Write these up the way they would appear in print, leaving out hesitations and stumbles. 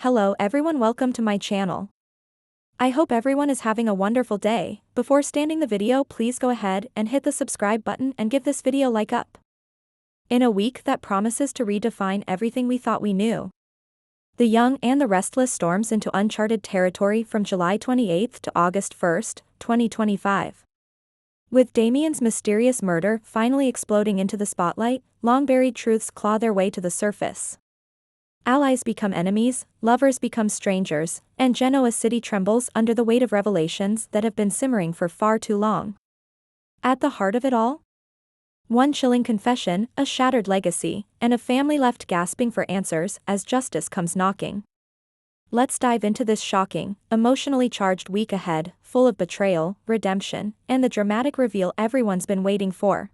Hello everyone, welcome to my channel. I hope everyone is having a wonderful day. Before starting the video, please go ahead and hit the subscribe button and give this video a like up. In a week that promises to redefine everything we thought we knew, the young and the restless storms into uncharted territory from July 28 to August 1, 2025. With Damian's mysterious murder finally exploding into the spotlight, long-buried truths claw their way to the surface. Allies become enemies, lovers become strangers, and Genoa City trembles under the weight of revelations that have been simmering for far too long. At the heart of it all? One chilling confession, a shattered legacy, and a family left gasping for answers as justice comes knocking. Let's dive into this shocking, emotionally charged week ahead, full of betrayal, redemption, and the dramatic reveal everyone's been waiting for.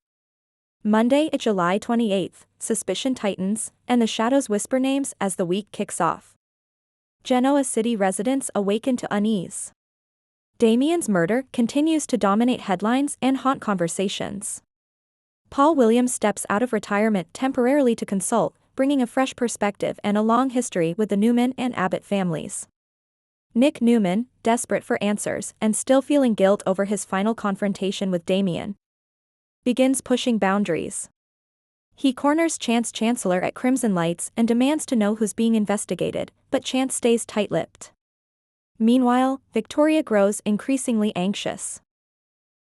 Monday, July 28, suspicion tightens, and the shadows whisper names as the week kicks off. Genoa City residents awaken to unease. Damian's murder continues to dominate headlines and haunt conversations. Paul Williams steps out of retirement temporarily to consult, bringing a fresh perspective and a long history with the Newman and Abbott families. Nick Newman, desperate for answers and still feeling guilt over his final confrontation with Damian, begins pushing boundaries. He corners Chance Chancellor at Crimson Lights and demands to know who's being investigated, but Chance stays tight-lipped. Meanwhile, Victoria grows increasingly anxious.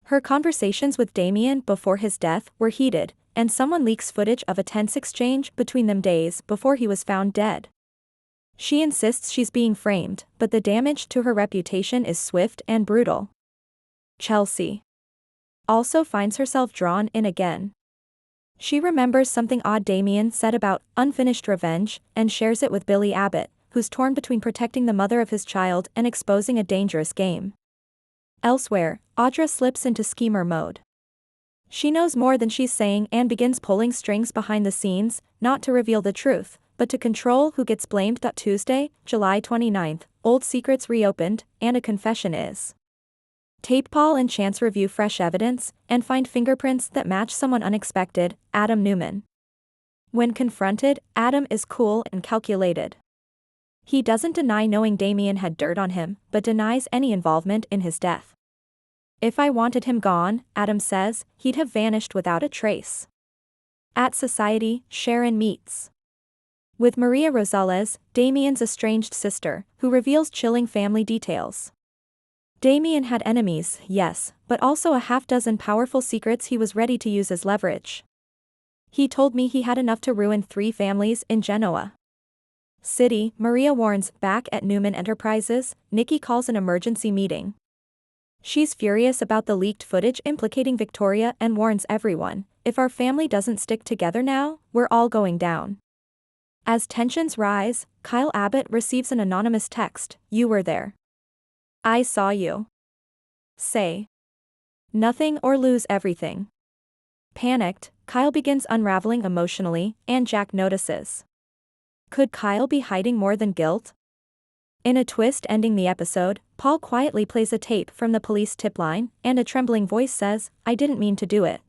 Her conversations with Damian before his death were heated, and someone leaks footage of a tense exchange between them days before he was found dead. She insists she's being framed, but the damage to her reputation is swift and brutal. Chelsea also finds herself drawn in again. She remembers something odd Damian said about unfinished revenge and shares it with Billy Abbott, who's torn between protecting the mother of his child and exposing a dangerous game. Elsewhere, Audra slips into schemer mode. She knows more than she's saying and begins pulling strings behind the scenes, not to reveal the truth, but to control who gets blamed. Tuesday, July 29, old secrets reopened, and a confession is taped. Paul and Chance review fresh evidence and find fingerprints that match someone unexpected, Adam Newman. When confronted, Adam is cool and calculated. He doesn't deny knowing Damian had dirt on him, but denies any involvement in his death. If I wanted him gone, Adam says, he'd have vanished without a trace. At Society, Sharon meets with Maria Rosales, Damian's estranged sister, who reveals chilling family details. Damian had enemies, yes, but also a half-dozen powerful secrets he was ready to use as leverage. He told me he had enough to ruin 3 families in Genoa City. Maria warns, back at Newman Enterprises, Nikki calls an emergency meeting. She's furious about the leaked footage implicating Victoria and warns everyone, if our family doesn't stick together now, we're all going down. As tensions rise, Kyle Abbott receives an anonymous text, "You were there. I saw you. Say nothing or lose everything." Panicked, Kyle begins unraveling emotionally, and Jack notices. Could Kyle be hiding more than guilt? In a twist ending the episode, Paul quietly plays a tape from the police tip line, and a trembling voice says, "I didn't mean to do it.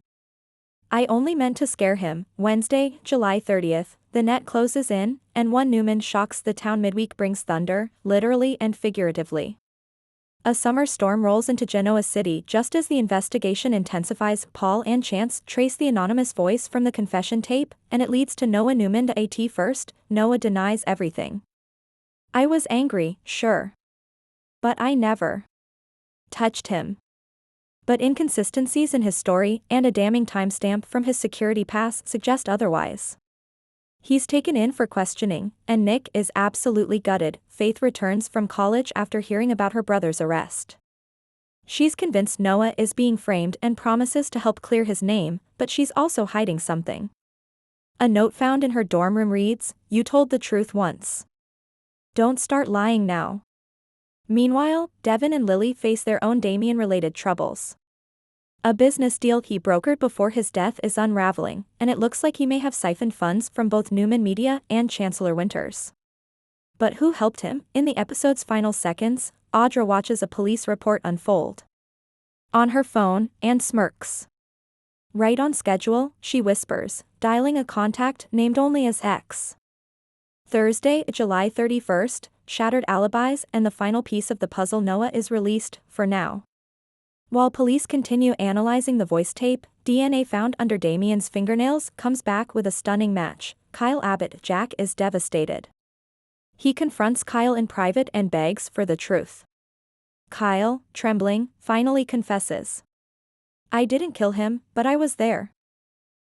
I only meant to scare him." Wednesday, July 30, the net closes in, and one Newman shocks the town midweek brings thunder, literally and figuratively. A summer storm rolls into Genoa City just as the investigation intensifies. Paul and Chance trace the anonymous voice from the confession tape, and it leads to Noah Newman. At first, Noah denies everything. "I was angry, sure. But I never touched him." But inconsistencies in his story and a damning timestamp from his security pass suggest otherwise. He's taken in for questioning, and Nick is absolutely gutted. Faith returns from college after hearing about her brother's arrest. She's convinced Noah is being framed and promises to help clear his name, but she's also hiding something. A note found in her dorm room reads, "You told the truth once. Don't start lying now." Meanwhile, Devin and Lily face their own Damian-related troubles. A business deal he brokered before his death is unraveling, and it looks like he may have siphoned funds from both Newman Media and Chancellor Winters. But who helped him? In the episode's final seconds, Audra watches a police report unfold on her phone and smirks. Right on schedule, she whispers, dialing a contact named only as X. Thursday, July 31, shattered alibis, and the final piece of the puzzle. Noah is released, for now. While police continue analyzing the voice tape, DNA found under Damian's fingernails comes back with a stunning match. Kyle Abbott. Jack is devastated. He confronts Kyle in private and begs for the truth. Kyle, trembling, finally confesses. I didn't kill him, but I was there.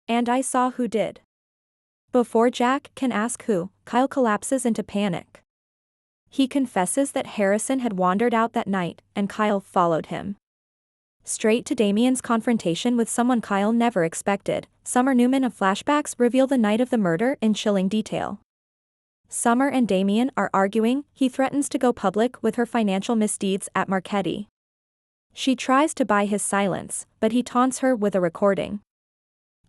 And I saw who did. Before Jack can ask who, Kyle collapses into panic. He confesses that Harrison had wandered out that night, and Kyle followed him. Straight to Damian's confrontation with someone Kyle never expected. Summer Newman of flashbacks reveal the night of the murder in chilling detail. Summer and Damian are arguing. He threatens to go public with her financial misdeeds at Marchetti. She tries to buy his silence, but he taunts her with a recording.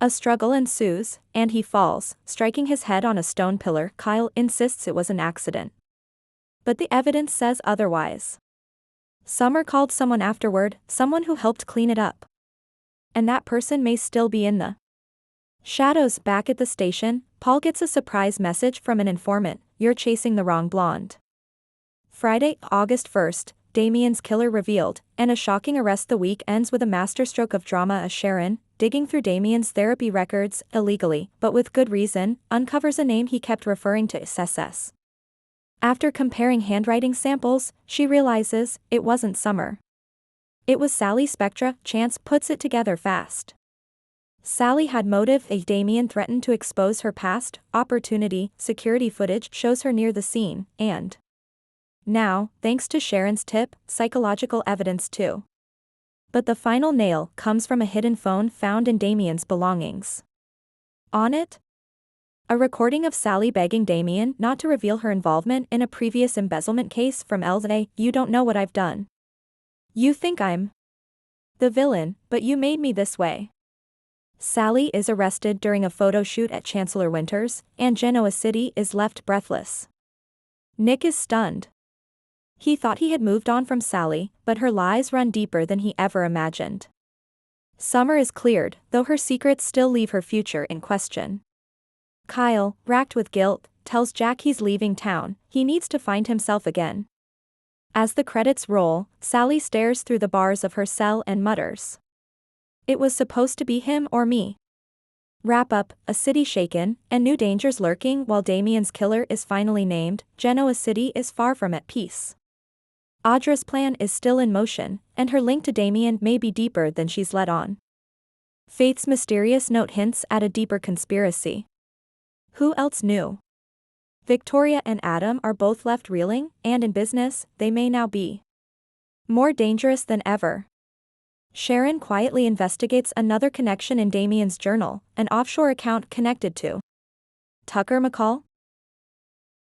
A struggle ensues, and he falls, striking his head on a stone pillar. Kyle insists it was an accident. But the evidence says otherwise. Summer called someone afterward, someone who helped clean it up. And that person may still be in the shadows. Back at the station, Paul gets a surprise message from an informant. You're chasing the wrong blonde. Friday, August 1st, Damian's killer revealed, and a shocking arrest. The week ends with a masterstroke of drama as Sharon, digging through Damian's therapy records, illegally, but with good reason, uncovers a name he kept referring to as SS. After comparing handwriting samples, she realizes it wasn't Summer. It was Sally Spectra. Chance puts it together fast. Sally had motive. Damian threatened to expose her past. Opportunity. Security footage shows her near the scene, and now, thanks to Sharon's tip, psychological evidence too. But the final nail comes from a hidden phone found in Damian's belongings. On it, a recording of Sally begging Damian not to reveal her involvement in a previous embezzlement case from LA. You don't know what I've done. You think I'm the villain, but you made me this way. Sally is arrested during a photo shoot at Chancellor Winters, and Genoa City is left breathless. Nick is stunned. He thought he had moved on from Sally, but her lies run deeper than he ever imagined. Summer is cleared, though her secrets still leave her future in question. Kyle, racked with guilt, tells Jack he's leaving town. He needs to find himself again. As the credits roll, Sally stares through the bars of her cell and mutters. It was supposed to be him or me. Wrap up, a city shaken, and new dangers lurking. While Damian's killer is finally named, Genoa City is far from at peace. Audra's plan is still in motion, and her link to Damian may be deeper than she's let on. Fate's mysterious note hints at a deeper conspiracy. Who else knew? Victoria and Adam are both left reeling, and in business, they may now be more dangerous than ever. Sharon quietly investigates another connection in Damian's journal, an offshore account connected to Tucker McCall.